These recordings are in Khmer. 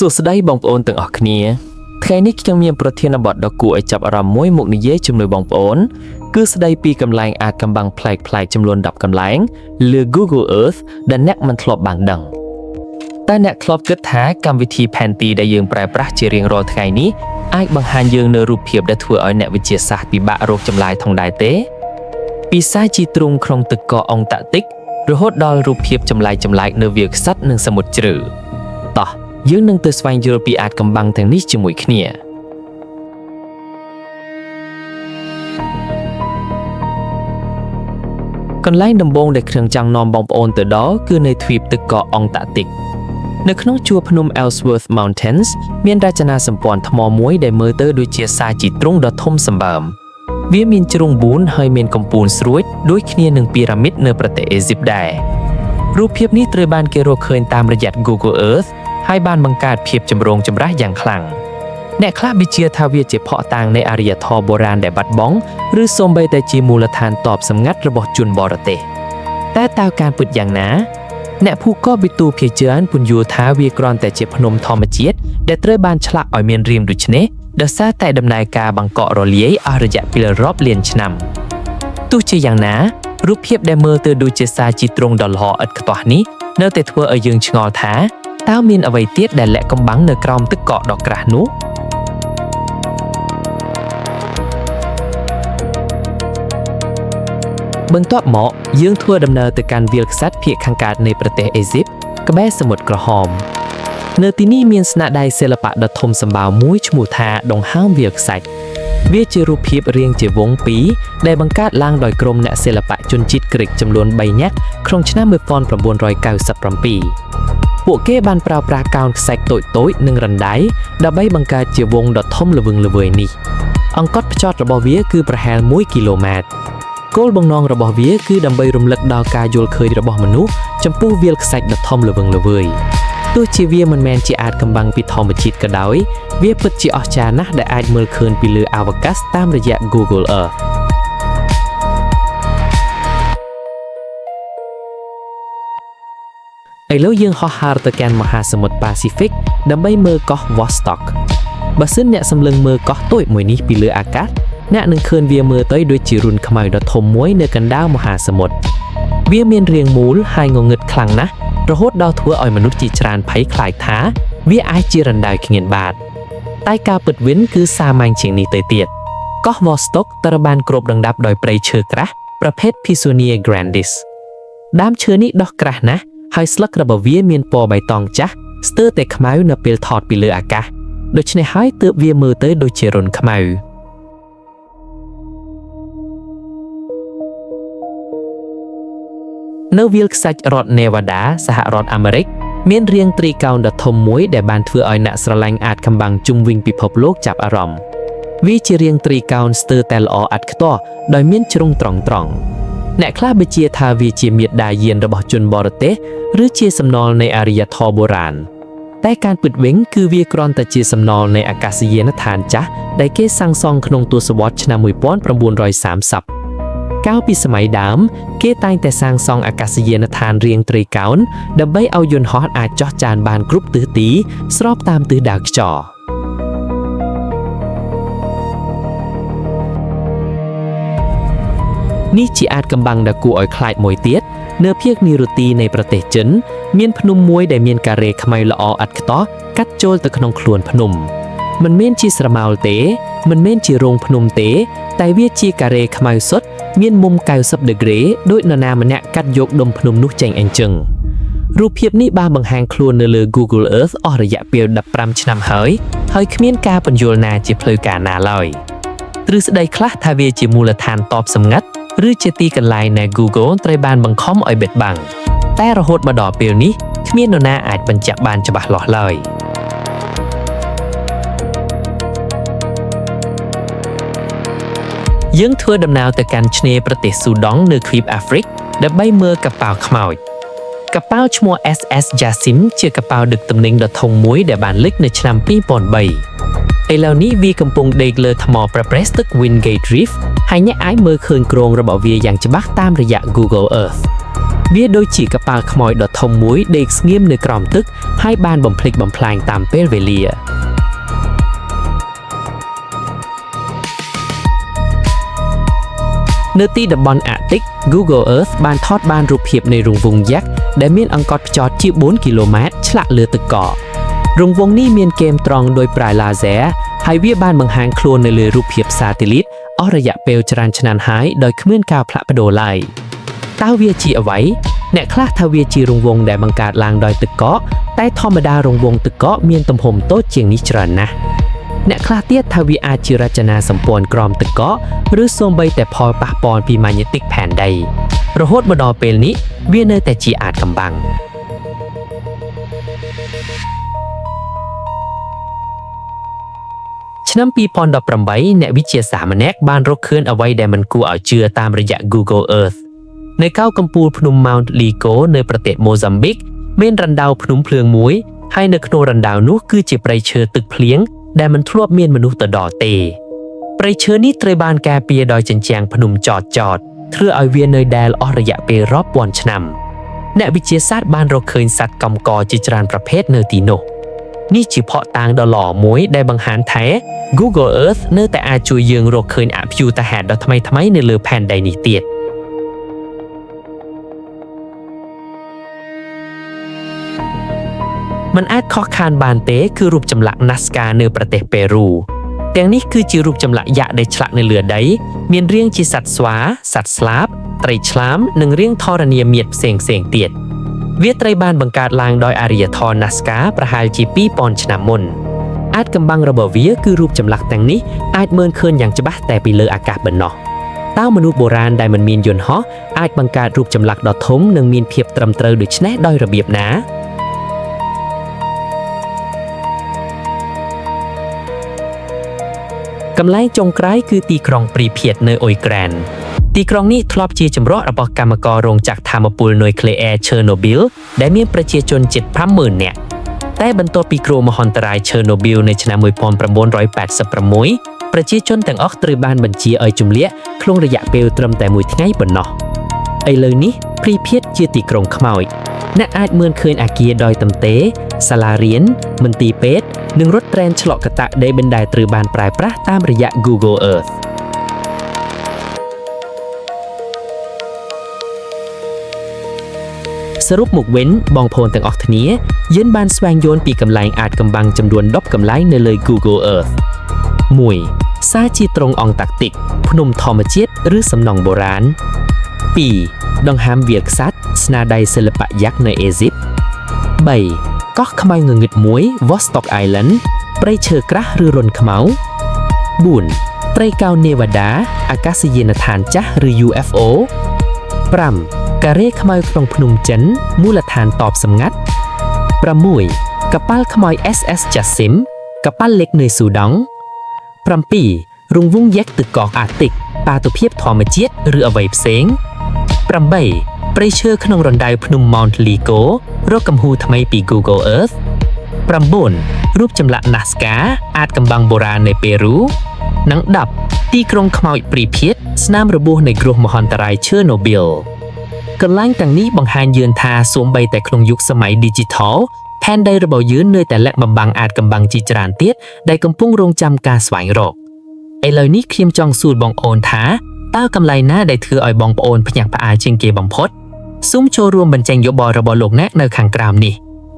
សួស្តីបងប្អូនទាំងអស់គ្នាថ្ងៃនេះខ្ញុំមានប្រធានបទដ៏គួរឲ្យចាប់អារម្មណ៍មួយមកនិយាយជាមួយបងប្អូនគឺស្ដីពីកន្លែងអាថ៌កំបាំងប្លែកៗចំនួន10កន្លែងលើ Google Earth ដែលអ្នកមិនធ្លាប់បានដឹងតែអ្នកធ្លាប់គិតថាកម្មវិធីផែនទីដែលយើងប្រើប្រាស់ជារៀងរាល់ថ្ងៃនេះអាចបង្ហាញយើងនូវរូបភាពដែលធ្វើឲ្យអ្នកវិទ្យាសាស្ត្រពិបាករកចម្លើយផងដែរទេពីសាជីទ្រូងក្នុងទឹកកកអុងតាក់ទិករហូតដល់រូបភាពចម្លែកនៅវាលខ្សាច់និងសមុទ្រជ្រៅតោះយើងនឹងទៅស្វែងយល់ពីអាថ៌កំបាំងទាំងនេះជាមួយគ្នាកន្លែងដំបូងដែលខ្ញុំចង់នាំបងប្អូនទៅដល់គឺនៅទ្វីបទឹកកកអុងតាក់ទិកនៅក្នុងជួរភ្នំ Ellsworth Mountains មានរចនាសម្ព័ន្ធថ្មមួយដែលមើលទៅដូចជាសាជីទ្រូងដ៏ធំសម្បើមវាមានជ្រុង4ហើយមានកំពូលស្រួចដូចគ្នានឹងពីរ៉ាមីតនៅប្រទេសអេស៊ីបដែររូបភាពនេះត្រូវបានគេរកឃើញតាមរយៈ Google Earth ហើយបានបង្កើតភាពចម្រូងចម្រាសយ៉ាងខ្លាំងអ្នកខ្លះវិជាថាវាជាភស្តុតាងនៃអរិយធម៌បុរាណដែលបាត់បង់ឬសូម្បីតែជាមូលដ្ឋានទ័ពសម្ងាត់របស់ជនបរទេសតែតើការពិតយ៉ាងណាអ្នកភូកបិទូភាគច្រើនពន្យល់ថាវាគ្រាន់តែជាភ្នំធម្មជាតិដែលត្រូវបានឆ្លាក់ឲ្យមានរាងដូចនេះដោយសារតែដំណើរការបង្កក់រលាយអស់រយៈពេលរាប់លានឆ្នាំទោះជាយ៉ាងណារូបភាពដែលមើលទៅដូចជាសាជីទ្រូងដ៏ល្អឥតខ្ទាស់នេះនៅតែធ្វើឲ្យយើងឆ្ងល់ថាតើមានអ្វីទៀតដែលលាក់កំបាំងនៅក្រោមទឹកកកដ៏ក្រាស់នោះបន្ទាប់មកយើងធ្វើដំណើរទៅកាន់វាលខ្សាច់ភាគខាងកើតនៃប្រទេសអេស៊ីបក្បែរសមុទ្រក្រហមនៅទីនេះមានស្នាដៃសិល្បៈដ៏ធំសម្បើមមួយឈ្មោះថាដងហើមវាលខ្សាច់វាជារូបភាពរាងជាវង់2ដែលបង្កើតឡើងដោយក្រុមអ្នកសិល្បៈជនជាតិក្រិកចំនួន3នាក់ក្នុងឆ្នាំ1997ពួកគេបានប្រើប្រាស់កោណខ្សាច់តូចៗនិងរណ្ដៅដើម្បីបង្កើតជាវង់ដ៏ធំល្វឹងល្វើយនេះអង្កត់ផ្ចត់របស់វាគឺប្រហែល1គីឡូម៉ែត្រគោលបំណងរបស់វាគឺដើម្បីរំលឹកដល់ការយល់ឃើញរបស់មនុស្សចំពោះវាលខ្សាច់ដ៏ធំល្វឹងល្វើយទោះជាវាមិនមែនជាអាថ៌កំបាំងពីធម្មជាតិក៏ដោយវាពិតជាអស្ចារ្យណាស់ដែលអាចមើលឃើញពីលើអវកាសតាមរយៈ Google Earthឥឡូវយើងហោះហើរទៅកាន់មហាសមុទ្រ Pacific ដើម្បីមើលកោះ Vostok បើសិនអ្នកសម្លឹងមើលកោះតូចមួយនេះពីលើអាកាសអ្នកនឹងឃើញវាមើលទៅដូចជារូនខ្មៅដ៏ធំមួយនៅកណ្ដាលមហាសមុទ្រវាមានរាងមូលហើយងងឹតខ្លាំងណាស់រហូតដល់ធ្វើឲ្យមនុស្សជាច្រើនភ័យខ្លាចថាវាអាចជារណ្ដៅគ្មានបាតតែការពិតវិញគឺសាមញ្ញជាងនេះទៅទៀតកោះ Vostok ត្រូវបានគ្របដណ្ដប់ដោយព្រៃឈើក្រាស់ប្រភេទ Pisonia grandis ដើមឈើនេះដុះក្រាស់ណាស់ហើយស្លឹករបស់វាមានពណ៌បៃតងចាស់ស្ទើរតែខ្មៅនៅពេលថតពីលើអាកាសដូច្នេះហើយទើបវាមើលទៅដូចជារុនខ្មៅនៅវាលខ្សាច់រដ្ឋ Nevada សហរដ្ឋអាមេរិកមានរាងត្រីកោណដ៏ធំមួយដែលបានធ្វើឲ្យអ្នកស្រឡាញ់អាថ៌កំបាំងជុំវិញពិភពលោកចាប់អារម្មណ៍វាជារាងត្រីកោណស្ទើរតែល្អឥតខ្ទាស់ដោយមានជ្រុងត្រង់ៗអ្នកខ្លះបញ្ជាថាវាជាមាតាយានរបស់ជនបរទេសឬជាសំណល់នៃអរិយធម៌បុរាណតែការពិតវិញគឺវាគ្រាន់តែជាសំណល់នៃអាកាសយានដ្ឋានចាស់ដែលគេសាងសង់ក្នុងទសវត្សរ៍ឆ្នាំ1930កាលពីសម័យដើមគេតែងតែសាងសង់អាកាសយានដ្ឋានរាងត្រីកោណដើម្បីឲ្យយន្តហោះអាចចុះចានបានគ្រប់ទិសទីស្របតាមទិសដៅខ្យល់នេះជាអាថ៌កំបាំងដ៏គួរឲ្យខ្លាចមួយទៀតនៅភាគនិរទីនៃប្រទេសចិនមានភ្នំមួយដែលមានការ៉េខ្មៅល្អឥតខ្ទាស់កាត់ចូលទៅក្នុងខ្លួនភ្នំមិនមែនជាស្រមោលទេមិនមែនជារោងភ្នំទេតែវាជាការ៉េខ្មៅសុទ្ធមានមុំ90ដឺក្រេដោយនរណាម្នាក់កាត់យកដុំភ្នំនោះចេញអញ្ចឹងរូបភាពនេះបានបង្ហាញខ្លួននៅលើ Google Earth អស់រយៈពេល15ឆ្នាំហើយគ្មានការពន្យល់ណាជាផ្លូវការណាឡើយទ្រឹស្ដីខ្លះថាវាជាមូលដ្ឋានទ័ពសម្ងាត់ឬជាទីកន្លែងដែល Google ត្រូវបានបង្ខំឲ្យបិទបាំងតែរហូតមកដល់ពេលនេះគ្មាននរណាអាចបញ្ជាក់បានច្បាស់លាស់ឡើយយើងធ្វើដំណើរទៅកាន់ឆ្នេរប្រទេសស៊ូដង់នៅទ្វីបអាហ្វ្រិកដើម្បីមើលកប៉ាល់ខ្មោចកប៉ាល់ឈ្មោះ SS Jassim ជាកប៉ាល់ដឹកទំនិញដ៏ធំមួយដែលបានលេចនៅឆ្នាំ2003ឥឡូវនេះវាកំពុងដេកលើថ្មប្រប្រេសទឹក Wingate Reef ហើយអ្នកអាចមើលឃើញគ្រោងរបស់វាយ៉ាងច្បាស់តាមរយៈ Google Earth វាដូចជាកប៉ាល់ខ្មោចដ៏ធំមួយដេកស្ងៀមនៅក្រោមទឹកហើយបានបំភ្លេចបំផ្លាញតាមពេលវេលានៅទីតំបន់អាកទិក Google Earth បានថតបានរូបភាពនៃរង្វង់យក្សដែលមានអង្កត់ផ្ចោតជា4គីឡូម៉ែត្រឆ្លាក់លើទឹកកករង្វង់នេះមានគែមត្រង់ដោយប្រាយឡាហ្សែហើយវាបានបង្ហាញខ្លួននៅលើរូបភាពសាទីលីតអស់រយៈពេលច្រើនឆ្នាំហើយដោយគ្មានការផ្លាស់ប្ដូរឡើយតើវាជាអ្វីអ្នកខ្លះថាវាជារង្វង់ដែលបង្កើតឡើងដោយទឹកកកតែធម្មតារង្វង់ទឹកកកមានទំហំតូចជាងនេះច្រើនណាស់អ្នកខ្លះទៀតថាវាអាចជារចនាសម្ព័ន្ធក្រោមទឹកកកឬសូម្បីតែផលប៉ះពាល់ពីម៉ាញេទិកផែនដីរហូតមកដល់ពេលនេះវានៅតែជាអាចកំបាំងឆ្នាំ2018អ្នកវិទ្យាសាស្ត្រម្នាក់បានរកឃើញអ្វីដែលមិនគួរឲ្យជឿតាមរយៈ Google Earth នៅកោកំពូលភ្នំ Mount Ligo នៅប្រទេសម៉ូហ្សាំប៊ីកមានរណ្ដៅភ្នំភ្លើងមួយហើយនៅក្នុងរណ្ដៅនោះគឺជាព្រៃឈើទឹកភ្លៀងដែលមិនធ្លាប់មានមនុស្សទៅដល់ទេព្រៃឈើនេះត្រូវបានការពារដោយជញ្ជាំងភ្នំចតធ្វើឲ្យវានៅដែលអស់រយៈពេលរាប់ពាន់ឆ្នាំអ្នកវិទ្យាសាស្ត្របានរកឃើញសត្វកម្មកជាច្រើនប្រភេទនៅទីនោះនេះជាភស្តុតាងដ៏ល្អមួយដែលបង្ហាញថា Google Earth នៅតែអាចជួយយើងរកឃើញអព្យុហេតុដ៏ថ្មីៗនៅលើផែនដីនេះទៀតมันអាចខុសខានបានទេគឺរូបចម្លាក់ Nazca នៅប្រទេសប៉េរូទាំងនេះគឺជារូបចម្លាក់យក្សដែលឆ្លាក់នៅលើដីមានរាងជាសត្វស្វាសត្វស្លាបត្រីឆ្លាមនិងរាងធរណីមាត្រផ្សេងៗទៀតវាត្រូវបានបង្កើតឡើងដោយអរិយធម៌ Nazca ប្រហែលជា 2000 ឆ្នាំមុនអាចកំបាំងរបស់វាគឺរូបចម្លាក់ទាំងនេះអាចមើលឃើញយ៉ាងច្បាស់តែពីលើអាកាសប៉ុណ្ណោះតើមនុស្សបុរាណដែលមិនមានយន្តហោះអាចបង្កើតរូបចម្លាក់ដ៏ធំនិងមានភាពត្រឹមត្រូវដូចនេះដោយរបៀបណាកន្លែងចុងក្រោយគឺទីក្រុងព្រីភៀតនៅអ៊ុយក្រែនទីក្រុងនេះធ្លាប់ជាចម្រោះរបស់កម្មកររោងចក្រថាមពលនុយក្លេអ៊ែរ Chernobyl ដែលមានប្រជាជនជិត 50,000 នាក់តែបន្ទាប់ពីគ្រោះមហន្តរាយ Chernobyl នៅឆ្នាំ 1986 ប្រជាជនទាំងអស់ត្រូវបានបញ្ជាឲ្យជម្លៀសក្នុងរយៈពេលត្រឹមតែ1ថ្ងៃប៉ុណ្ណោះឥឡូវនេះព្រីភៀតជាទីក្រុងខ្មោចអ្នកអាចមើលឃើញអគារដោយទំទេសាលារៀនមន្ទីរពេទ្យនិងរថត្រេនឆ្លក់កតាក់ដែលបណ្ដាលត្រូវបានប្រើប្រាស់តាមរយៈ Google Earth សរុបមកវិញបងប្អូនទាំងអស់គ្នាយើងបានស្វែងយល់ពីកន្លែងអាចកំបាំងចំនួន10កន្លែងនៅលើ Google Earth 1. សាជាទ្រង់អង់តាក់ទិកភ្នំធម្មជាតិឬសំណង់បុរាណ 2. ដង្ហើមវាលខ្សាច់ស្នាដៃសិល្បៈយក្សនៅអេស៊ីប 3. កោះខ្មៅងងឹតមួយ Vostok Island ព្រៃឈើក្រាស់ឬរន្ធខ្មៅ 4. ព្រៃកោងនេវ៉ាដាអាកាសយានដ្ឋានចាស់ឬ UFO 5. ការ៉េខ្មៅក្នុងភ្នំចិនមូលដ្ឋានតបសម្ងាត់ 6. កប៉ាល់ខ្មៅ SS Jasim កប៉ាល់លិចនៅស៊ូដង់ 7. រង្វង់យក្សទឹកកកអាកទិកបាតុភិបធម្មជាតិឬអ្វីផ្សេង 8. ព្រៃឈើក្នុងរណ្ដៅភ្នំ Mount Ligo រកកំហុសថ្មីពី Google Earth 9. រូបចម្លាក់ Nazca អាចកំបាំងបុរាណនៅប៉េរូនិង 10. ទីក្រុងខ្មោចព្រីភៀតស្នាមរបួសនៃគ្រោះមហន្តរាយ Chernobyl កន្លែងទាំងនេះបង្ហាញយើងថាសូម្បីតែក្នុងយុគសម័យ Digital ផែនដីរបស់យើងនៅតែលាក់បំបាំងអាចកំបាំងជាច្រើនទៀតដែលកំពុងរងចាំការស្វែងរកឥឡូវនេះខ្ញុំចង់សួរបងប្អូនថាតើកន្លែងណាដែលធ្វើឲ្យបងប្អូនភ្ញាក់ផ្អើលជាងគេបំផុតសូមចូលរួមបញ្ចេញយោបល់របស់លោកអ្នកនៅខាងក្រោមនេះ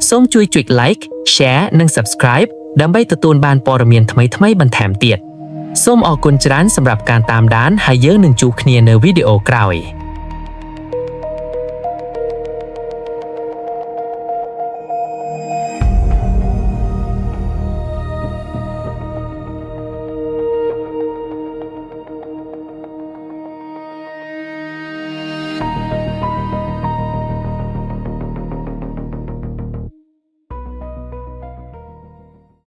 សូមជួយចុច like share និង subscribe ដើម្បីទទួលបានព័ត៌មានថ្មីៗបន្ថែមទៀតសូមអរគុណច្រើនសម្រាប់ការតាមដានហើយយើងនឹងជួបគ្នានៅវីដេអូក្រោយ